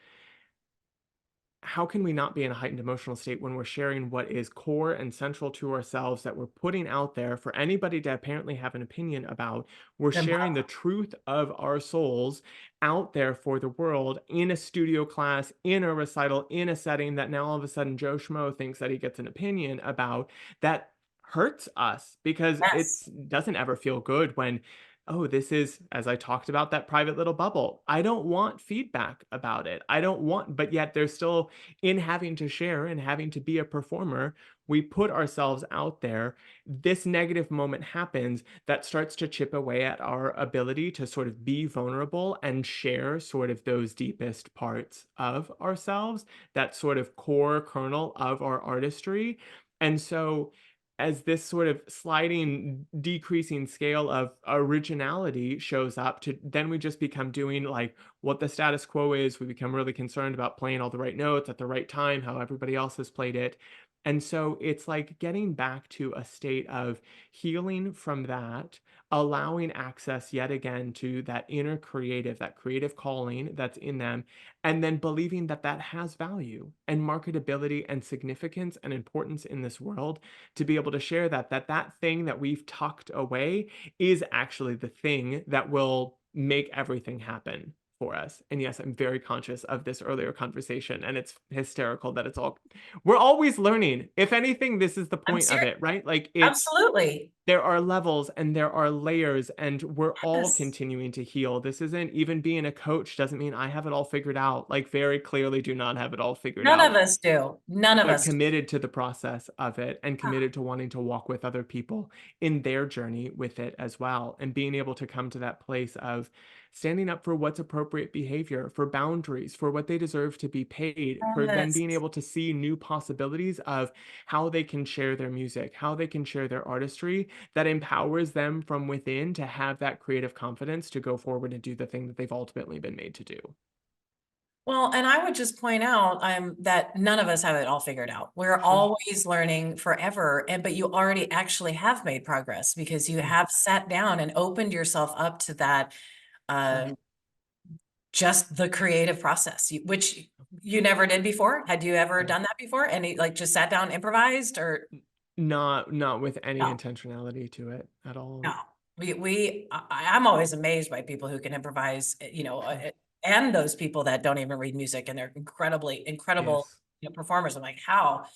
How can we not be in a heightened emotional state when we're sharing what is core and central to ourselves that we're putting out there for anybody to apparently have an opinion about? We're sharing the truth of our souls out there for the world in a studio class, in a recital, in a setting that now all of a sudden Joe Schmo thinks that he gets an opinion about that hurts us because it Yes. doesn't ever feel good when oh, this is, as I talked about, that private little bubble. I don't want feedback about it. I don't want, but yet there's still, in having to share and having to be a performer, we put ourselves out there. This negative moment happens that starts to chip away at our ability to sort of be vulnerable and share sort of those deepest parts of ourselves, that sort of core kernel of our artistry. And so, as this sort of sliding decreasing scale of originality shows up to then we just become doing like what the status quo is. We become really concerned about playing all the right notes at the right time, how everybody else has played it. And so it's like getting back to a state of healing from that, allowing access yet again to that inner creative, that creative calling that's in them, and then believing that that has value and marketability and significance and importance in this world, to be able to share that thing that we've tucked away is actually the thing that will make everything happen for us. And yes, I'm very conscious of this earlier conversation, and it's hysterical that it's all we're always learning. If anything, this is the I'm point of serious. it, right? Like it's Absolutely. there are levels and there are layers, and we're all Yes. continuing to heal. This isn't even being a coach doesn't mean I have it all figured out. Like very clearly do not have it all figured None of out, us do. None of but us do. committed to the process of it and Ah, committed to wanting to walk with other people in their journey with it as well. And being able to come to that place of standing up for what's appropriate behavior, for boundaries, for what they deserve to be paid, for then yes. being able to see new possibilities of how they can share their music, how they can share their artistry that empowers them from within to have that creative confidence to go forward and do the thing that they've ultimately been made to do. Well, and I would just point out that none of us have it all figured out. We're Sure. always learning forever, but you already actually have made progress because you Mm, have sat down and opened yourself up to that, sure. uh, just the creative process, which you never did before. Had you ever Yeah. done that before? And like just sat down, improvised, or Not with any no, intentionality to it at all. no. I'm always amazed by people who can improvise, Sure. and those people that don't even read music and they're incredible, Yes. performers. I'm like, how?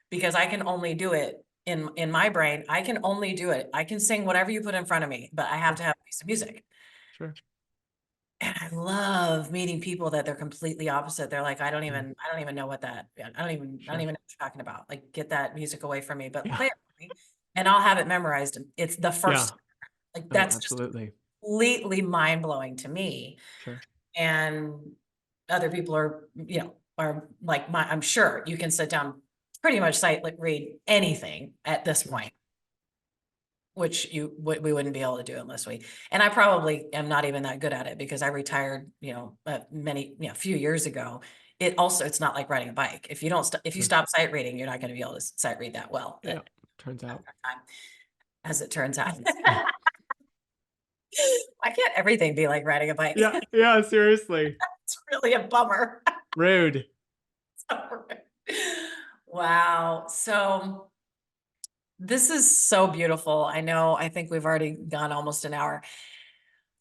Because I can only do it in my brain. I can only do it. I can sing whatever you put in front of me, but I have Sure. to have a piece of music. Sure. And I love meeting people that they're completely opposite. They're like, Mm. I don't even know what that, yeah, I don't Sure. even know what you're talking about. Like, get that music away from me, but Yeah. play it for me. And I'll have it memorized. And it's the Yeah. first, like, Oh, that's just absolutely. completely mind blowing to me. Sure. And other people are, are like I'm sure you can sit down, pretty much sight like read anything at this Sure. point, which we wouldn't be able to do unless and I probably am not even that good at it because I retired, few years ago. It's not like riding a bike. If you don't, if you Sure. stop sight reading, you're not going to be able to sight read that well Yeah. Turns out. after time, as it turns out. Why can't everything be like riding a bike? Yeah. Yeah. Seriously. It's really a bummer. Rude. Wow. So this is so beautiful. I think we've already gone almost an hour.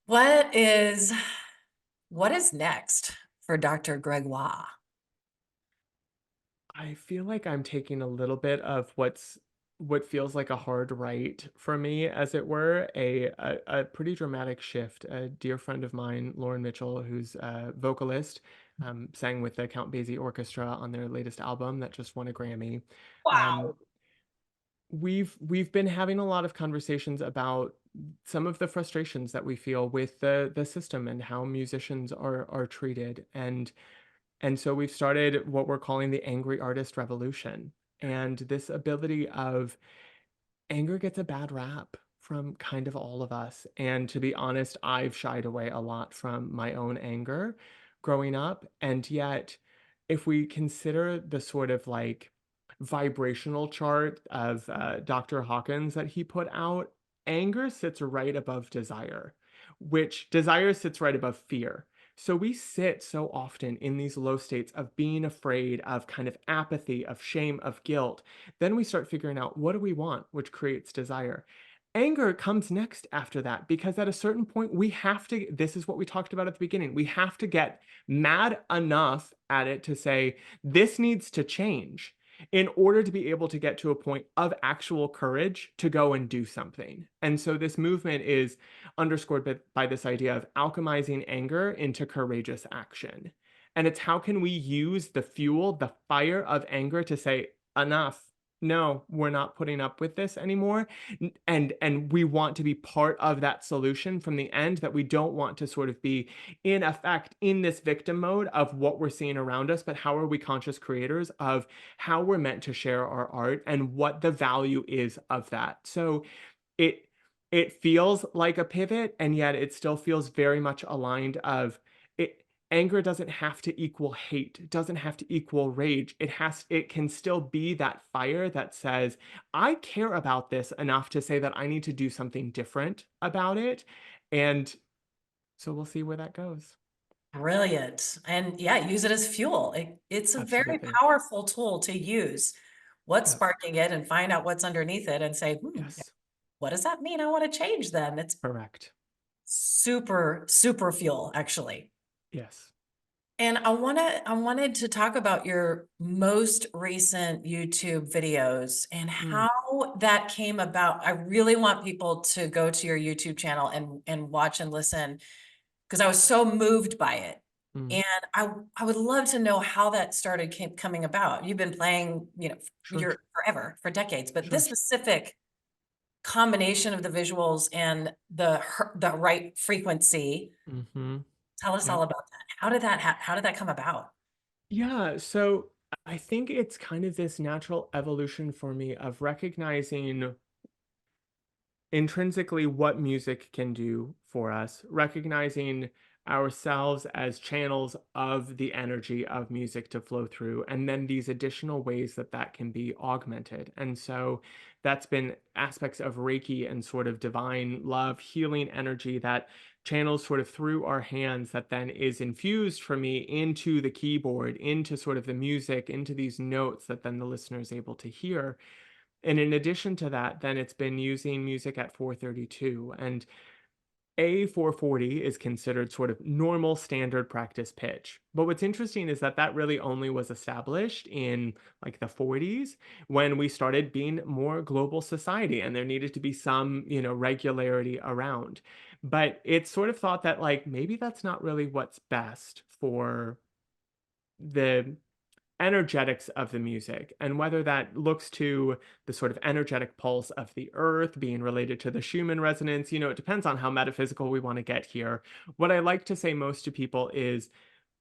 What is what is next for Dr. Gregoire? I feel like I'm taking a little bit of what feels like a hard right for me, as it were, a pretty dramatic shift. A dear friend of mine, Lauren Mitchell, who's a vocalist, sang with the Count Basie Orchestra on their latest album that just won a Grammy. Um, Wow. we've been having a lot of conversations about some of the frustrations that we feel with the system and how musicians are treated, and so we've started what we're calling the angry artist revolution. And this ability of anger gets a bad rap from kind of all of us. And to be honest, I've shied away a lot from my own anger growing up. And yet, if we consider the sort of like vibrational chart of Dr. Hawkins that he put out, anger sits right above desire, which desire sits right above fear. So we sit so often in these low states of being afraid, of kind of apathy, of shame, of guilt. Then we start figuring out what do we want, which creates desire. Anger comes next after that because at a certain point, we have to. This is what we talked about at the beginning. We have to get mad enough at it to say, this needs to change in order to be able to get to a point of actual courage to go and do something. And so this movement is underscored by this idea of alchemizing anger into courageous action. And it's how can we use the fuel, the fire of anger to say, enough. No, we're not putting up with this anymore. And we want to be part of that solution from the end, that we don't want to sort of be in effect in this victim mode of what we're seeing around us, but how are we conscious creators of how we're meant to share our art and what the value is of that. So it it feels like a pivot, and yet it still feels very much aligned of it. Anger doesn't have to equal hate, it doesn't have to equal rage. It can still be that fire that says, I care about this enough to say that I need to do something different about it. And so we'll see where that goes. Brilliant. And yeah, use it as fuel. It's a very Absolutely. powerful tool to use. What's Yes. sparking it and find out what's underneath it and say, Yes. what does that mean? I want to change then. It's Correct. super, super fuel, actually. Yes. And I wanted to talk about your most recent YouTube videos and Mm, how that came about. I really want people to go to your YouTube channel and watch and listen because I was so moved by it. mm. And I would love to know how that coming about. You've been playing, Sure. your forever, for decades, but this Sure. specific combination of the visuals and the right frequency. Mm-hmm. Tell us all Yep. about that. How did that come about? Yeah, so I think it's kind of this natural evolution for me of recognizing intrinsically what music can do for us, recognizing ourselves as channels of the energy of music to flow through, and then these additional ways that that can be augmented. And so that's been aspects of Reiki and sort of divine love, healing energy that channels sort of through our hands that then is infused for me into the keyboard, into sort of the music, into these notes that then the listener is able to hear. And in addition to that, then it's been using music at 432. And a 440 is considered sort of normal standard practice pitch. But what's interesting is that that really only was established in like the 40s when we started being more global society and there needed to be some, regularity around. But it's sort of thought that like maybe that's not really what's best for the energetics of the music and whether that looks to the sort of energetic pulse of the earth being related to the Schumann resonance. It depends on how metaphysical we want to get here. What I like to say most to people is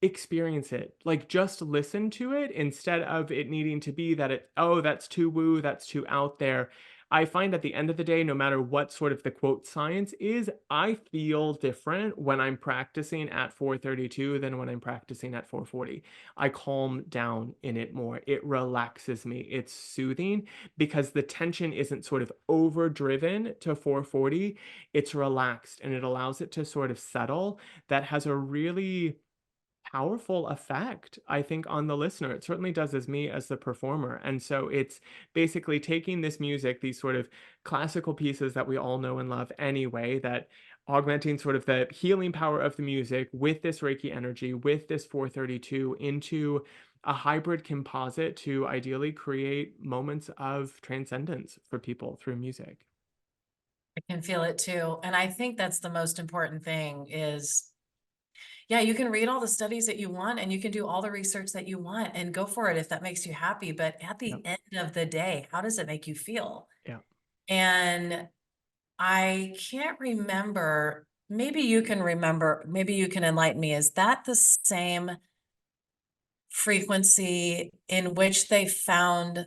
experience it. Like just listen to it instead of it needing to be that oh, that's too woo, that's too out there. I find at the end of the day, no matter what sort of the quote science is, I feel different when I'm practicing at 432 than when I'm practicing at 440. I calm down in it more. It relaxes me. It's soothing because the tension isn't sort of overdriven to 440. It's relaxed and it allows it to sort of settle. That has a really powerful effect, I think, on the listener. It certainly does as me as the performer. And so it's basically taking this music, these sort of classical pieces that we all know and love anyway, that augmenting sort of the healing power of the music with this Reiki energy, with this 432 into a hybrid composite to ideally create moments of transcendence for people through music. I can feel it too. And I think that's the most important thing is, yeah, you can read all the studies that you want and you can do all the research that you want and go for it if that makes you happy. But at Yep. the end of the day, how does it make you feel? Yeah. And I can't remember, maybe you can remember, maybe you can enlighten me. Is that the same frequency in which they found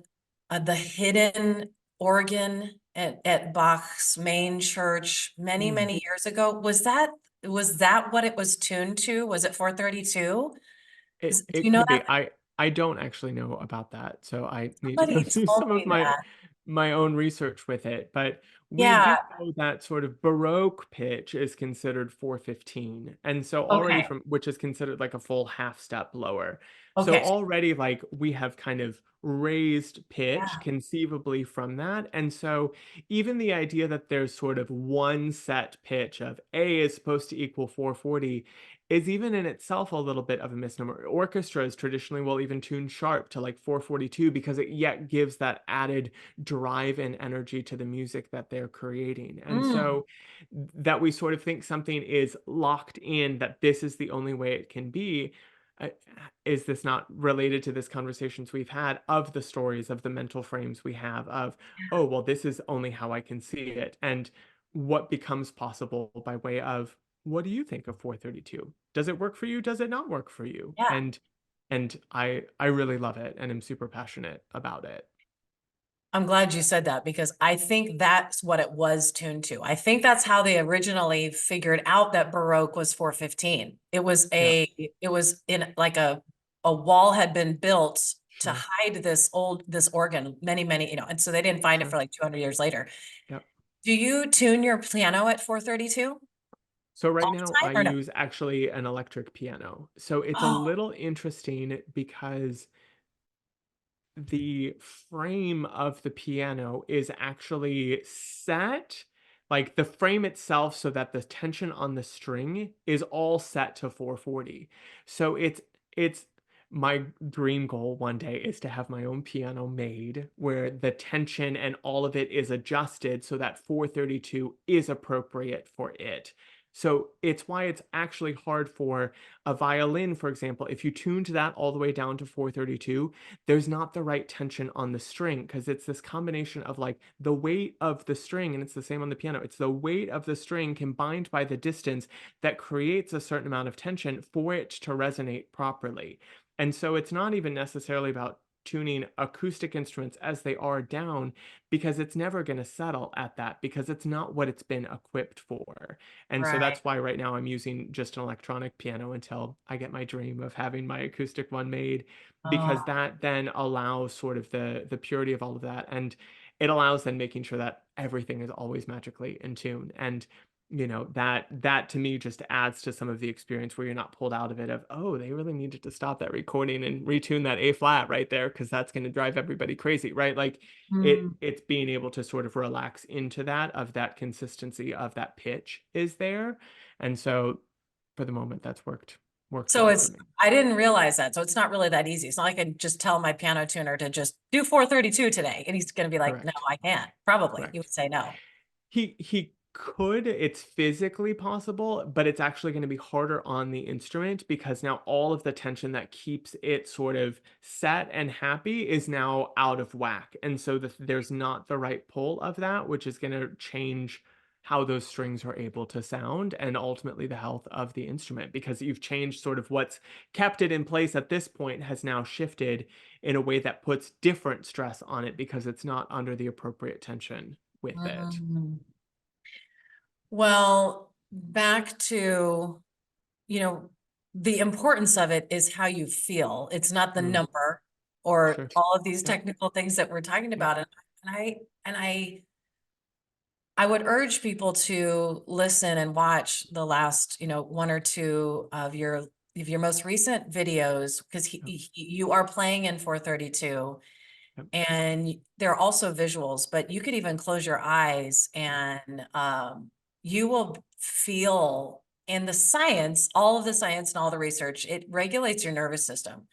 the hidden organ at Bach's main church many, Mm. many years ago? Was that what it was tuned to? Was it 432? It Do it you know could that? be. I don't actually know about that, so I need to go Somebody do told some of me that. my own research with it, but we Yeah. do know that sort of Baroque pitch is considered 415, and so already Okay. from which is considered like a full half step lower. So Okay. already, like, we have kind of raised pitch Yeah. conceivably from that, and so even the idea that there's sort of one set pitch of A is supposed to equal 440 is even in itself a little bit of a misnomer. Orchestras traditionally will even tune sharp to like 442 because it yet gives that added drive and energy to the music that they're creating. And Mm, so that we sort of think something is locked in, that this is the only way it can be. uh, is this not related to this conversations we've had of the stories of the mental frames we have of, oh, well, this is only how I can see it, and what becomes possible by way of, what do you think of 432? Does it work for you? Does it not work for you? yeah. And I really love it and am super passionate about it. I'm glad you said that because I think that's what it was tuned to. I think that's how they originally figured out that Baroque was 415. Yeah, It was in like a wall had been built to sure, hide this organ many, many, and so they didn't find it for sure. like 200 years later. Yep. Do you tune your piano at 432 So right all now the I time or no? use actually an electric piano. So it's a Oh, little interesting because the frame of the piano is actually set, like the frame itself, so that the tension on the string is all set to 440. So it's my dream goal one day is to have my own piano made where the tension and all of it is adjusted so that 432 is appropriate for it. So it's why it's actually hard for a violin, for example, if you tuned that all the way down to 432, there's not the right tension on the string because it's this combination of like the weight of the string, and it's the same on the piano. It's the weight of the string combined by the distance that creates a certain amount of tension for it to resonate properly. And so it's not even necessarily about tuning acoustic instruments as they are down, because it's never going to settle at that because it's not what it's been equipped for. And so right. that's why right now I'm using just an electronic piano until I get my dream of having my acoustic one made, Oh, because that then allows sort of the purity of all of that, and it allows then making sure that everything is always magically in tune. And that to me just adds to some of the experience where you're not pulled out of it of, oh, they really needed to stop that recording and retune that A flat right there because that's going to drive everybody crazy, right? Like Mm. it's being able to sort of relax into that, of that consistency of that pitch is there. And so for the moment that's worked So well for it's, me. I didn't realize that. So it's not really that easy. It's not like I can just tell my piano tuner to just do 432 today. And he's going to be like, no, Correct. I can't. Probably. He Correct. would say no. He could, it's physically possible, but it's actually going to be harder on the instrument because now all of the tension that keeps it sort of set and happy is now out of whack. And so there's not the right pull of that, which is going to change how those strings are able to sound and ultimately the health of the instrument, because you've changed sort of what's kept it in place at this point has now shifted in a way that puts different stress on it because it's not under the appropriate tension with it. Mm. Well, back to, you know, the importance of it is how you feel. It's not the Mm. number or Sure. all of these Yep. technical things that we're talking Yep. about. And I would urge people to listen and watch the last, one or two of your most recent videos, because Yep. you are playing in 432, Yep. and there are also visuals, but you could even close your eyes and you will feel in the science, all of the science and all the research, it regulates your nervous system.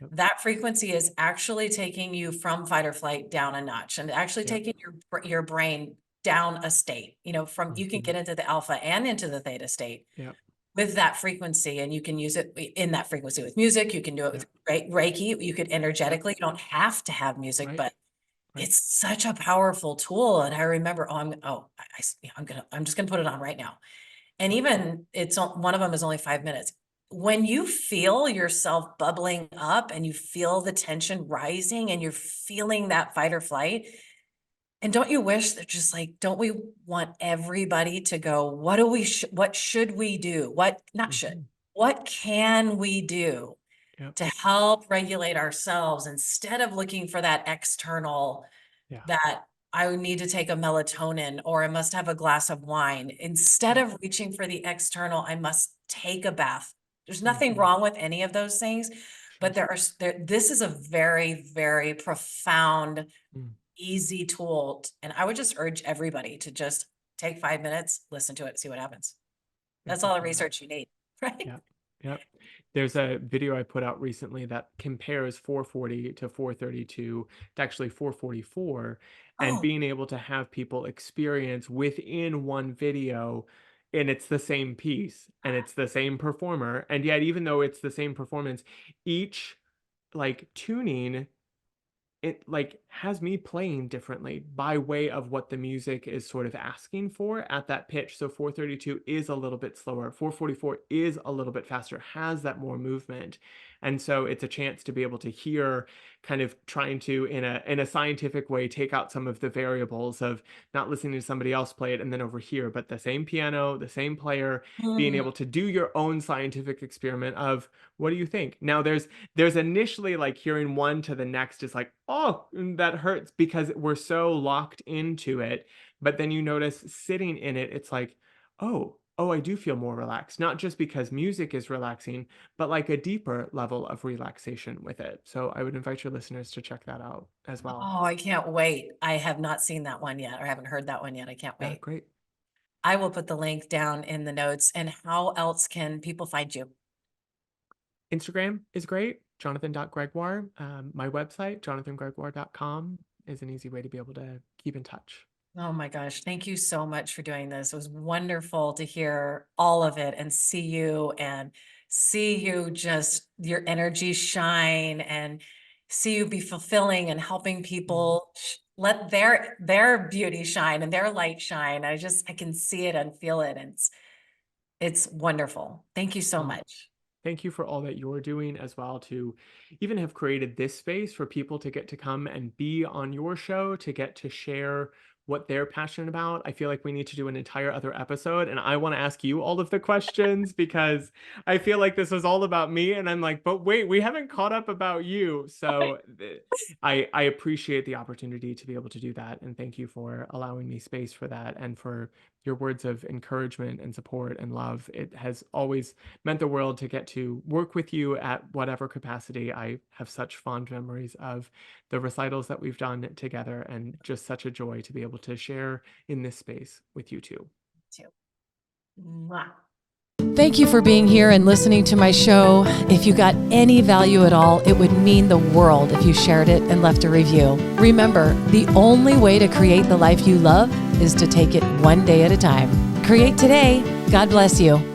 Yep. That frequency is actually taking you from fight or flight down a notch, and actually Yep. taking your brain down a state, from you can Mhm. get into the alpha and into the theta state Yep. with that frequency, and you can use it in that frequency with music. You can do it with Yep. Reiki. You could Yep. energetically, you don't have to have music, Right. but Right. it's such a powerful tool. And I remember, yeah, I'm just gonna put it on right now. And even one of them is only 5 minutes. When you feel yourself bubbling up and you feel the tension rising and you're feeling that fight or flight, and don't you wish that, just like, don't we want everybody to go, what should we do? Not should, Mhm. what can we do Yep. to help regulate ourselves, instead of looking for that external, Yeah. that I would need to take a melatonin or I must have a glass of wine. Instead Yep. of reaching for the external, I must take a bath. There's nothing Mhm. wrong with any of those things, but Sure. this is a very, very profound, Mm. easy tool. And I would just urge everybody to just take 5 minutes, listen to it, see what happens. Thank That's you all the for that. research you need, right? Yep. Yep. There's a video I put out recently that compares 440 to 432 to actually 444, and Oh, being able to have people experience within one video, and it's the same piece and it's the same performer, and yet even though it's the same performance, each like tuning, it like has me playing differently by way of what the music is sort of asking for at that pitch. So 432 is a little bit slower, 444 is a little bit faster, has that more movement. And so it's a chance to be able to hear, kind of trying to in a scientific way take out some of the variables of not listening to somebody else play it and then over here, but the same piano, the same player, being mm, able to do your own scientific experiment of, what do you think? Now there's initially like hearing one to the next is like, oh, that hurts because we're so locked into it. But then you notice sitting in it, it's like, oh, I do feel more relaxed. Not just because music is relaxing, but like a deeper level of relaxation with it. So I would invite your listeners to check that out as well. oh, I can't wait. I have not seen that one yet, or haven't heard that one yet. I can't Yeah, wait. great. I will put the link down in the notes. And how else can people find you? Instagram is great. Jonathan.Gregoire. My website, jonathangregoire.com, is an easy way to be able to keep in touch. Oh my gosh, thank you so much for doing this. It was wonderful to hear all of it and see you just your energy shine, and see you be fulfilling and helping Mm. people let their beauty shine and their light shine. I can see it and feel it, and it's wonderful. Thank you so Well, much. thank you for all that you're doing as well, to even have created this space for people to get to come and be on your show, to get to share what they're passionate about. I feel like we need to do an entire other episode, and I want to ask you all of the questions because I feel like this was all about me, and I'm like, but wait, we haven't caught up about you. So I appreciate the opportunity to be able to do that, and thank you for allowing me space for that and for your words of encouragement and support and love. It has always meant the world to get to work with you at whatever capacity. I have such fond memories of the recitals that we've done together, and just such a joy to be able to share in this space with you too. Too. Mwah. Thank you for being here and listening to my show. If you got any value at all, it would mean the world if you shared it and left a review. Remember, the only way to create the life you love is to take it one day at a time. Create today. God bless you.